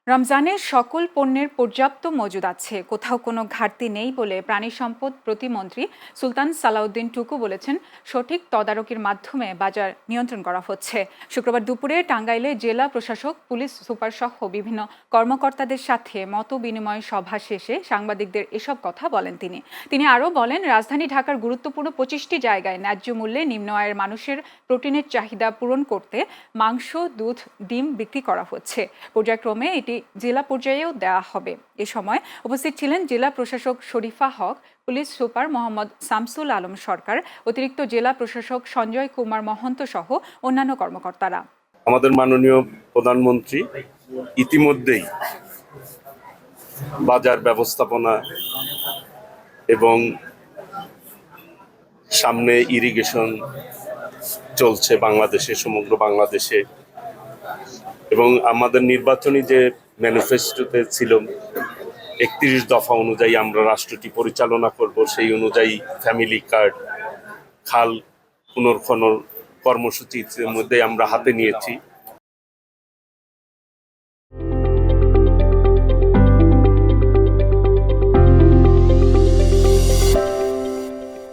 রমজানের সকল পণ্যের পর্যাপ্ত মজুদ আছে, কোথাও কোনো ঘাটতি নেই বলে প্রাণী সম্পদ প্রতিমন্ত্রী সুলতান সালাউদ্দিন টুকু বলেছেন। সঠিক তদারকির মাধ্যমে বাজার নিয়ন্ত্রণ করা হচ্ছে। শুক্রবার দুপুরে টাঙ্গাইলে জেলা প্রশাসক, পুলিশ সুপার সহ বিভিন্ন কর্মকর্তাদের সাথে মত বিনিময় সভা শেষে সাংবাদিকদের এসব কথা বলেন তিনি আরও বলেন, রাজধানী ঢাকার গুরুত্বপূর্ণ 25টি জায়গায় ন্যায্য মূল্যে নিম্ন আয়ের মানুষের প্রোটিনের চাহিদা পূরণ করতে মাংস, দুধ, ডিম বিক্রি করা হচ্ছে। পর্যায়ক্রমে এটি জেলা পর্যায়েও দেওয়া হবে। এ সময় উপস্থিত ছিলেন জেলা প্রশাসক শরীফা হক, পুলিশ সুপার মোহাম্মদ শামসুল আলম সরকার, অতিরিক্ত জেলা প্রশাসক সঞ্জয় কুমার মহন্ত সহ অন্যান্য কর্মকর্তারা। আমাদের মাননীয় প্রধানমন্ত্রী ইতিমধ্যেই বাজার ব্যবস্থাপনা এবং সামনে ইরিগেশন চলছে বাংলাদেশে, সমগ্র বাংলাদেশে, এবং আমাদের নির্বাচনী যে ম্যানিফেস্টোতে ছিল 31 দফা অনুযায়ী আমরা রাষ্ট্রটি পরিচালনা করব, সেই অনুযায়ী ফ্যামিলি কার্ড, খাল পুনর্খনন কর্মসূচির মধ্যে আমরা হাতে নিয়েছি।